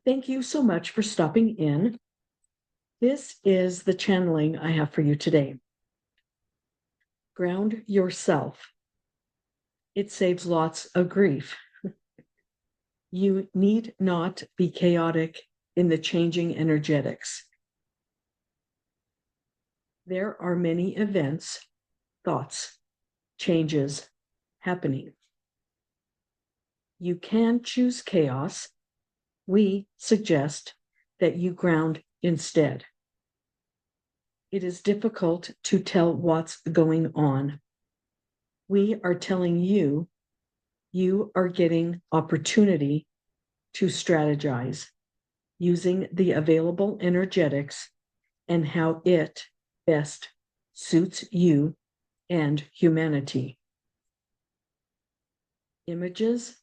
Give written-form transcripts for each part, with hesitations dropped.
Thank you so much for stopping in. This is the channeling I have for you today. Ground yourself. It saves lots of grief. You need not be chaotic in the changing energetics. There are many events, thoughts, changes happening. You can choose chaos. We suggest that you ground instead. It is difficult to tell what's going on. We are telling you, you are getting opportunity to strategize using the available energetics and how it best suits you and humanity. Images,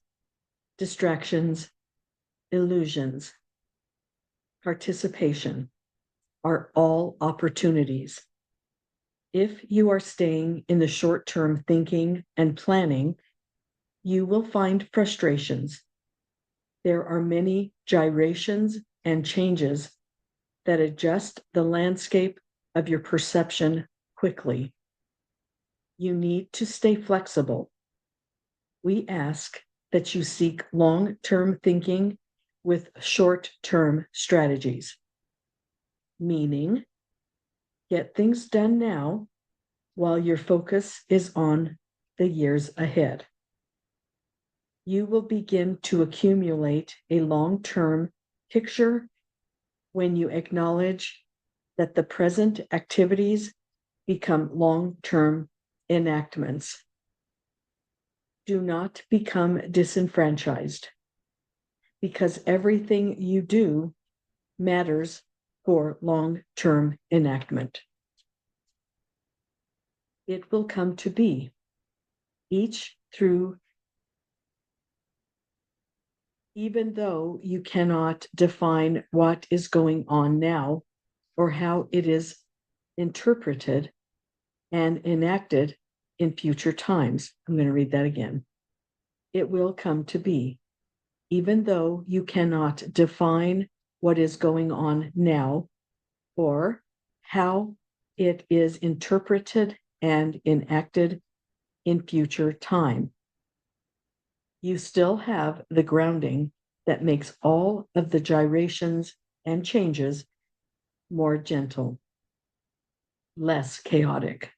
distractions, illusions, participation are all opportunities. If you are staying in the short-term thinking and planning, you will find frustrations. There are many gyrations and changes that adjust the landscape of your perception quickly. You need to stay flexible. We ask that you seek long-term thinking with short-term strategies, meaning get things done now while your focus is on the years ahead. You will begin to accumulate a long-term picture when you acknowledge that the present activities become long-term enactments. Do not become disenfranchised, because everything you do matters for long-term enactment. It will come to be, each through, even though you cannot define what is going on now or how it is interpreted and enacted in future times. I'm going to read that again. It will come to be, even though you cannot define what is going on now or how it is interpreted and enacted in future time. You still have the grounding that makes all of the gyrations and changes more gentle, less chaotic.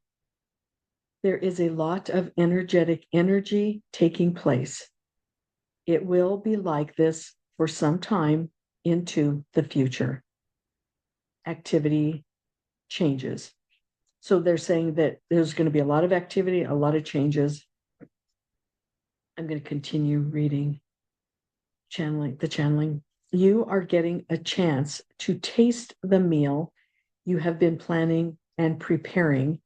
There is a lot of energetic energy taking place. It will be like this for some time into the future. Activity changes. So they're saying that there's going to be a lot of activity, a lot of changes. I'm going to continue reading the channeling. You are getting a chance to taste the meal you have been planning and preparing,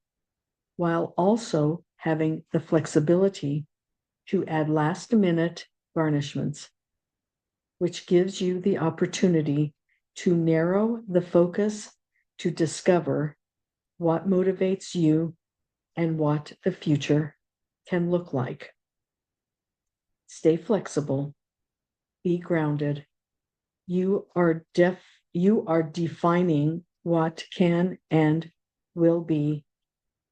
while also having the flexibility to add last-minute garnishments, which gives you the opportunity to narrow the focus to discover what motivates you and what the future can look like. Stay flexible, be grounded. You are defining what can and will be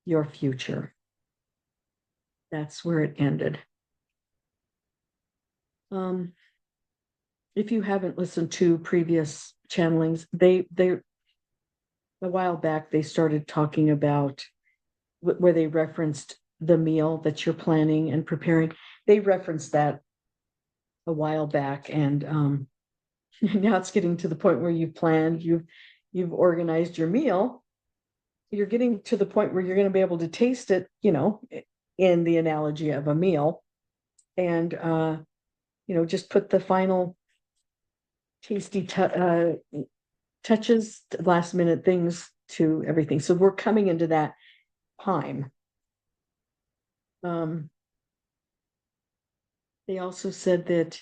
your future. That's where it ended. If you haven't listened to previous channelings, they a while back they started talking about where they referenced the meal that you're planning and preparing. They referenced that a while back, and now it's getting to the point where you've planned, you've organized your meal. You're getting to the point where you're going to be able to taste it, in the analogy of a meal, and just put the final tasty touches, last minute things to everything. So we're coming into that time. They also said that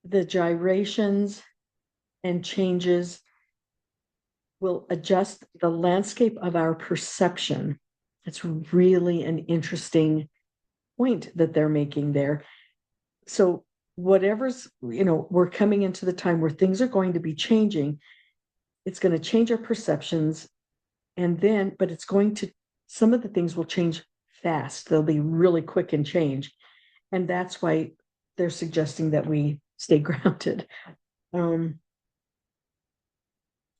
the gyrations and changes will adjust the landscape of our perception. It's really an interesting point that they're making there. So whatever's, we're coming into the time where things are going to be changing. It's going to change our perceptions. And then, but some of the things will change fast. They'll be really quick in change. And that's why they're suggesting that we stay grounded.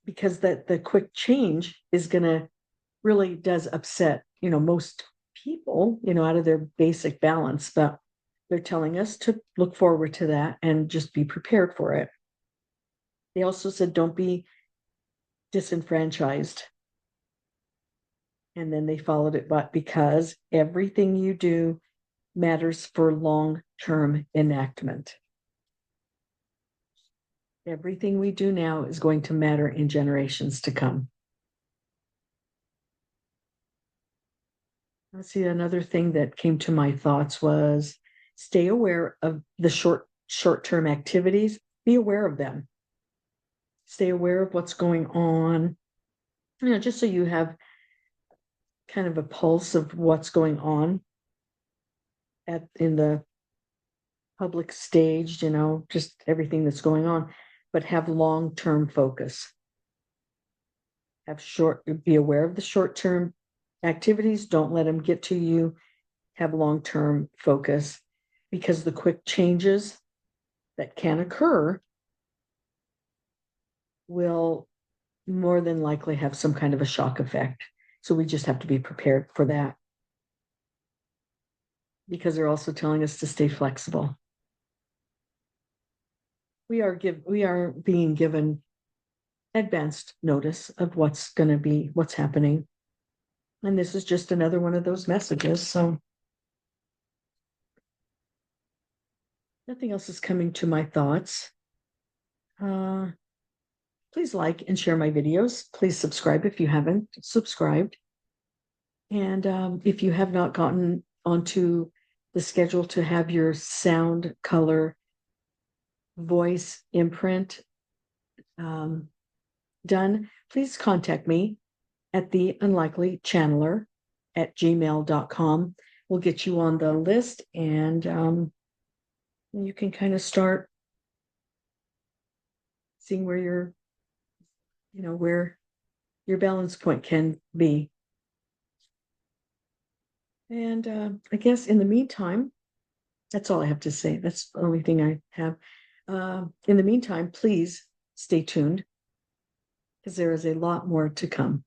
Because the quick change is going to really does upset, most people, out of their basic balance, but they're telling us to look forward to that and just be prepared for it. They also said, don't be disenfranchised. And then they followed it, but because everything you do matters for long-term enactment. Everything we do now is going to matter in generations to come. Let's see, another thing that came to my thoughts was stay aware of the short-term activities. Be aware of them. Stay aware of what's going on, just so you have kind of a pulse of what's going on in the public stage, just everything that's going on, but have long-term focus. Be aware of the short-term activities. Don't let them get to you. Have long-term focus, because the quick changes that can occur will more than likely have some kind of a shock effect. So we just have to be prepared for that, because they're also telling us to stay flexible. We are being given advanced notice of what's happening. And this is just another one of those messages. So nothing else is coming to my thoughts. Please like and share my videos. Please subscribe if you haven't subscribed. And if you have not gotten onto the schedule to have your sound, color, voice imprint done, please contact me at theunlikelychanneler@gmail.com. We'll get you on the list, and you can kind of start seeing where where your balance point can be. And I guess in the meantime, that's all I have to say. That's the only thing I have. In the meantime, please stay tuned, because there is a lot more to come.